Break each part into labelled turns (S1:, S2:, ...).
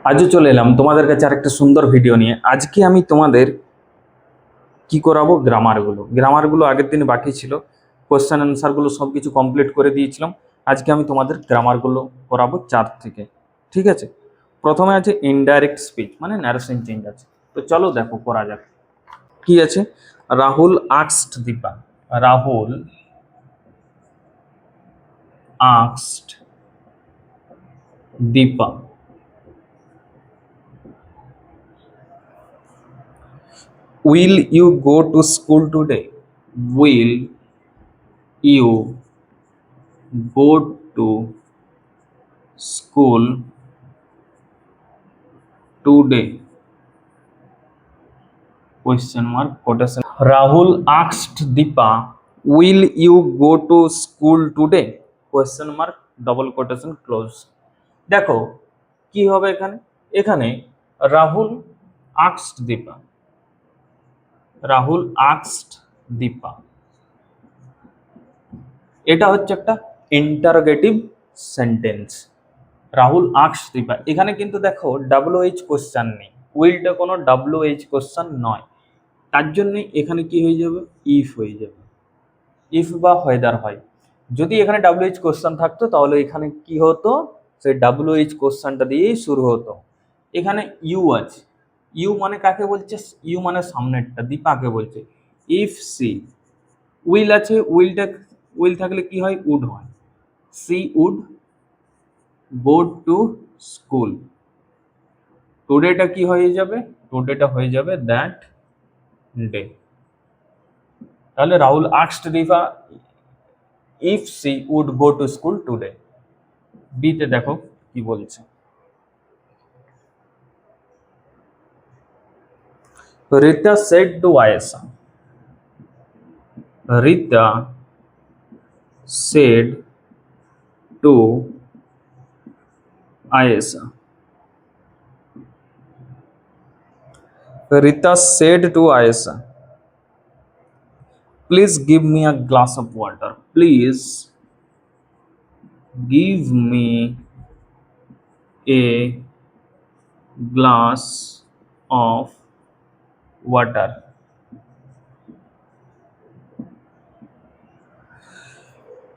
S1: আজও চলে এলাম তোমাদের কাছে আরেকটা সুন্দর ভিডিও নিয়ে। আজকে আমি তোমাদের কি করাবো, গ্রামারগুলো আগের দিনে বাকি ছিল, কোশ্চেন অ্যান্সারগুলো সব কিছু কমপ্লিট করে দিয়েছিলাম। আজকে আমি তোমাদের গ্রামারগুলো করাবো 4 থেকে। ঠিক আছে, প্রথমে আছে ইনডাইরেক্ট স্পিচ, মানে ন্যারেশন চেঞ্জ আছে। তো চলো দেখো করা যাক। কি আছে, Rahul asked Deepa, Rahul asked Deepa, will you go to school today? Will you go to school today? Question mark, quotation. Rahul asked Deepa, will you go to school today? Question mark, double quotation close. দেখো কি হবে এখানে, এখানে Rahul asked Deepa, Rahul asked Deepa, এটা হচ্ছে একটা interrogative sentence. Rahul asked Deepa, এখানে কিন্তু দেখো WH কোশ্চেন নেই, উইলটা কোনো WH কোশ্চেন নয়, তার জন্যই এখানে কি হয়ে যাবে, ইফ হয়ে যাবে। ইফ বা হোয়েদার হয়। যদি এখানে WH কোশ্চেন থাকতো তাহলে এখানে কি হতো, সেই WH কোশ্চেনটা দিয়েই শুরু হতো। এখানে ইউ আছে, ইউ মানে কাকে বলছে, ইউ মানে সামনেরটা, দীপাকে বলছে। ইফ সি, উইল আছে, উইল থাকলে কি হয়, উড হয়। She would go to school, টুডেটা কি হয়ে যাবে, টুডেটা হয়ে যাবে দ্যাট ডে। তাহলে Rahul asked Deepa if she would go to school today. বিতে দেখো কি বলছে, Rita said to Ayesha, Rita said to Ayesha, Rita said to Ayesha, please give me a glass of water, please give me a glass of water.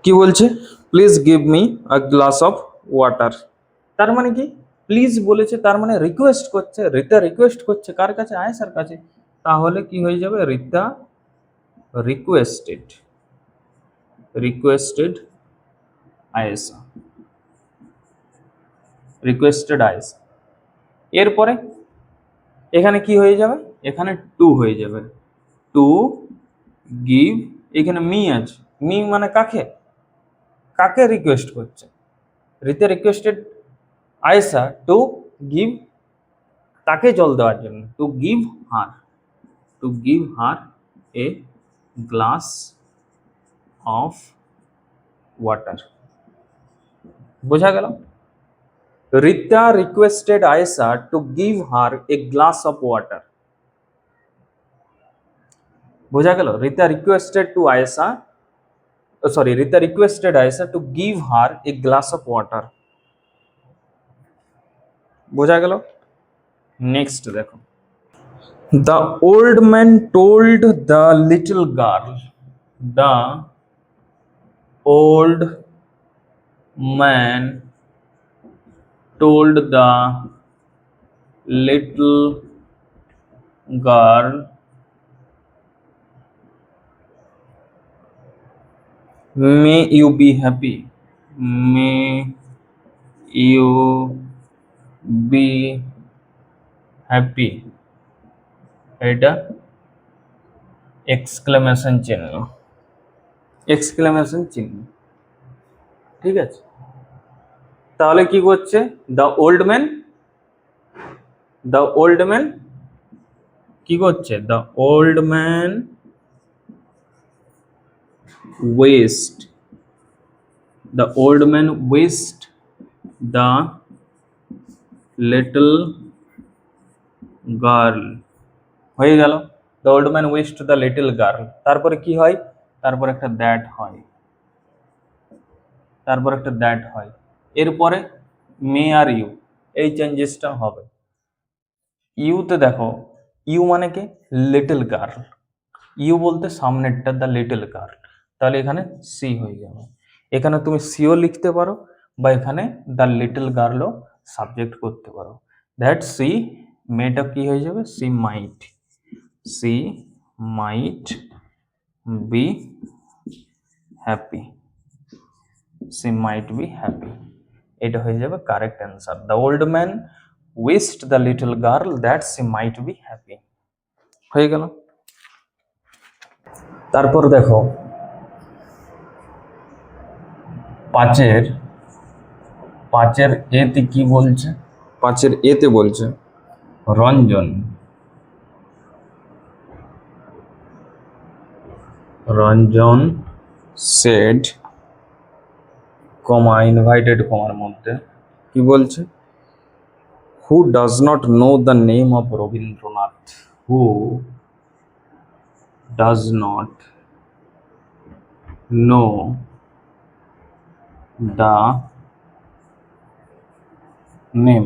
S1: কি বলছে, please give me a glass of water, তার মানে কি, please বলেছে তার মানে রিকোয়েস্ট করছে, রিতা রিকোয়েস্ট করছে কার কাছে, আয়েশার কাছে। তাহলে কি হয়ে যাবে, Rita requested, requested Ayesha, requested Ayesha. এরপরে এখানে কি হয়ে যাবে, এখানে টু হয়ে যাবে, টু গিভ, এখানে মি আছে, মি মানে কাকে, কাকে রিকোয়েস্ট করছে, Rita requested Ayesha to give, তাকে জল দেওয়ার জন্য, to give her, to give her a glass of water. বোঝা গেল, Rita requested Ayesha to give her a glass of water. বোঝা গেল, Rita requested to Ayesha, sorry, Rita requested Ayesha to give her a glass of water. বোঝা গেল। নেক্সট দেখো, the old man told the little girl, the old man told the little girl, may you be happy, may you be happy, এটা exclamation চিহ্ন, exclamation চিহ্ন। ঠিক আছে, তাহলে কি করছে, the old man, the old man কি করছে, the old man West, the old man wished the little girl, হয়ে গেল, the old man wished the little girl। তারপরে কি হয়, তারপর একটা দ্যাট হয়, তারপর একটা দ্যাট হয়। এরপরে মে আর ইউ, এই চেঞ্জেসটা হবে। ইউতে দেখো, ইউ মানে কি লিটল গার্ল, ইউ বলতে সামনেরটা দ্য লিটল গার্ল, তাহলে এখানে সি হয়ে যাবে। এখানে তুমি সিও লিখতে পারো বা এখানে দ্য লিটল গার্লও সাবজেক্ট করতে পারো। দ্যাট সি, মেয়েটা কি হয়ে যাবে, C might be happy, C might be happy, এটা হয়ে যাবে correct answer. The old man wished the little girl that C might be happy, হয়ে গেল। তারপর দেখো পাঁচের পাঁচের এতে কি বলছে, পাঁচের এতে বলছে Ranjan Ranjan said, comma invited কমার মধ্যে কি বলছে, who does not know the name of Rabindranath, who does not know the name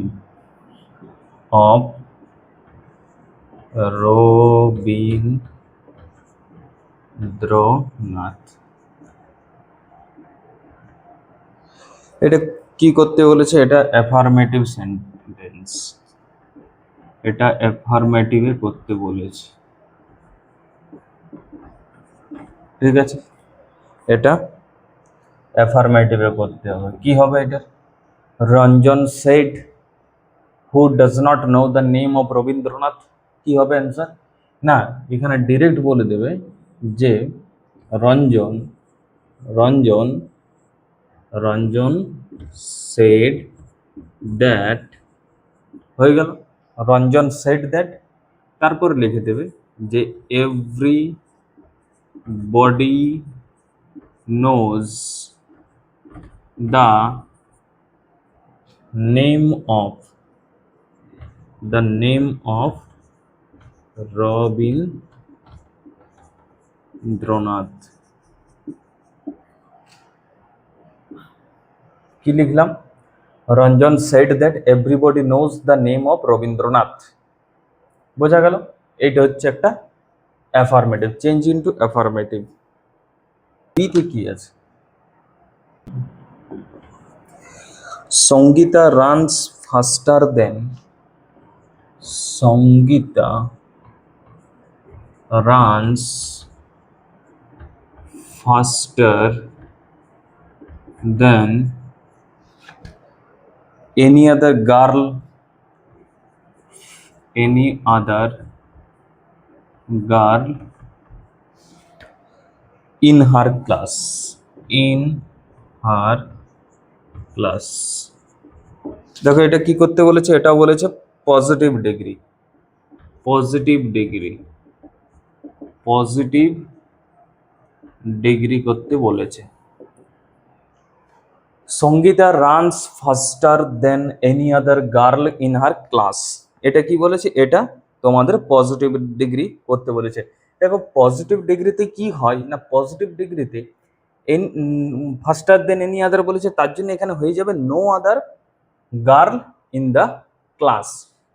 S1: of Rabindranath. এটা কি করতে বলেছে, এটা অ্যাফার্মেটিভ সেন্টেন্স, এটা অ্যাফার্মেটিভে করতে বলেছে, ঠিক আছে, এটা অ্যাফার্মেটিভে করতে হবে। কি হবে এটা, Ranjan said who does not know the name of Rabindranath, কি হবে অ্যান্সার, না এখানে ডিরেক্ট বলে দেবে যে রঞ্জন রঞ্জন রঞ্জন সেড দ্যাট, হয়ে গেল, রঞ্জন সেড দ্যাট, তারপর লিখে দেবে যে everybody knows the name of Rabindranath. কি লিখলাম, Ranjan said that everybody knows the name of Rabindranath, বোঝা গেল। এটা হচ্ছে একটা অ্যাফার্মেটিভ, চেঞ্জ ইনটু অ্যাফার্মেটিভ। বিতে কি আছে, Sangeeta runs faster then, Sangeeta runs faster then any other girl in her class, দেখো এটা কি করতে বলেছে, এটা বলেছে পজিটিভ ডিগ্রি, পজিটিভ ডিগ্রি করতে বলেছে। Sangeeta runs faster than any other girl in her class, এটা কি বলেছে, এটা তোমাদের পজিটিভ ডিগ্রি করতে বলেছে। দেখো পজিটিভ ডিগ্রিতে কি হয় না, পজিটিভ ডিগ্রিতে ফাস্টার দেন এনি আদার বলেছে, তার জন্য এখানে হয়ে যাবে no other girl in the class.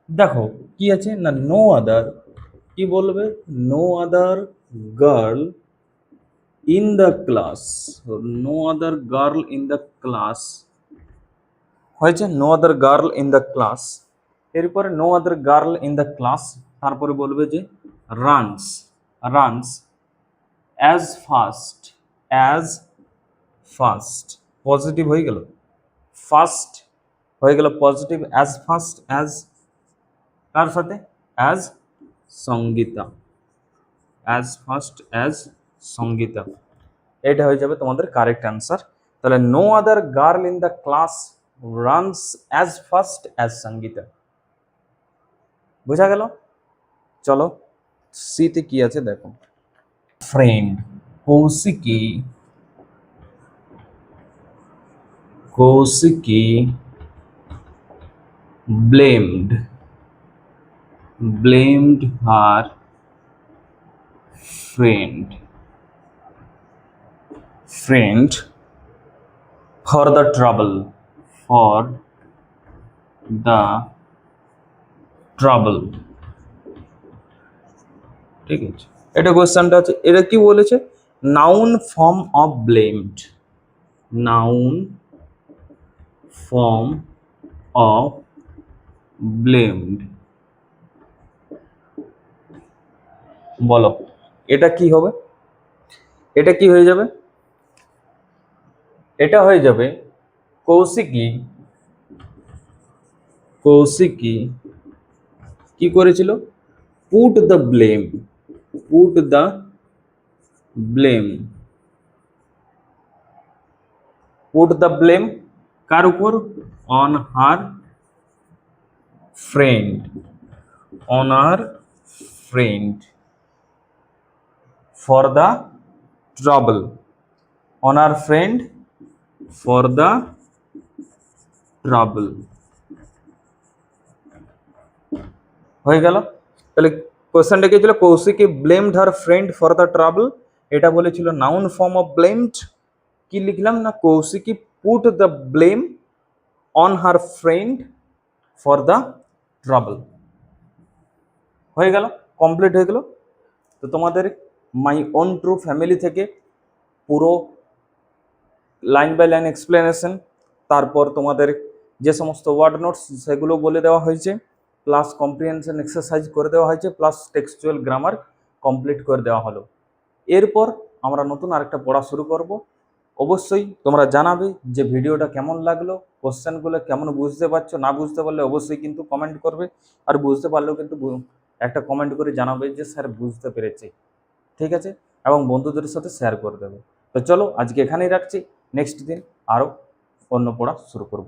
S1: দেখো কি আছে না, নো আদার, কি বলবে, no other girl in the class, no other girl in the class হয়েছে, no other girl in the class, এরপরে no other girl in the class, তারপরে বলবে যে runs runs as fast, positive হয়ে গেল, fast হয়ে গেল পজিটিভ, অ্যাজ ফাস্ট অ্যাজ, কার সাথে, as Sangeeta, as fast as Sangeeta, এটা হয়ে যাবে তোমাদের কারেক্ট অ্যান্সার। তাহলে no other girl in the class runs as fast as Sangeeta, বোঝা গেল। চলো সিতে কি আছে দেখো, friend Koushiki blamed her friend for the trouble the trouble. ঠিক আছে, এটা কোশ্চেনটা আছে। এটা কি বলেছে? Noun form of blamed, noun form of blamed. বলো এটা কি হবে? এটা কি হয়ে যাবে? এটা হয়ে যাবে কৌশিকী, কৌশিকী কি করেছিল? Put the blame, put the blame, put the blame কার উপর? On her friend, on her friend for the trouble, on her friend for the trouble. হয়ে গেল। তাহলে কোশ্চেনটা কি ছিল? Kaushiki blamed her friend for the trouble, এটা বলেছিল নাউন ফর্ম অফ ব্লেমড। কি লিখলাম না? Kaushiki put the blame on her friend for the trouble. হয়ে গেল, কমপ্লিট হয়ে গেল। তো তোমাদের মাই ওন ট্রু ফ্যামিলি থেকে পুরো লাইন বাই লাইন এক্সপ্লেনেশন, তারপর তোমাদের যে সমস্ত ওয়ার্ড নোটস সেগুলো বলে দেওয়া হয়েছে, প্লাস কম্প্রিহেনশন এক্সারসাইজ করে দেওয়া হয়েছে, প্লাস টেক্সচুয়াল গ্রামার কমপ্লিট করে দেওয়া হলো। এরপর আমরা নতুন আরেকটা পড়া শুরু করব। অবশ্যই তোমরা জানাবে যে ভিডিওটা কেমন লাগলো, কোশ্চেনগুলো কেমন বুঝতে পারছো, না বুঝতে পারলে অবশ্যই কিন্তু কমেন্ট করবে, আর বুঝতে পারলেও কিন্তু একটা কমেন্ট করে জানাবে যে স্যার বুঝতে পেরেছি। ঠিক আছে, এবং বন্ধুদের সাথে শেয়ার করে দেবে। তো চলো আজকে এখানেই রাখছি, নেক্সট দিন আরও অন্য পড়া শুরু করব।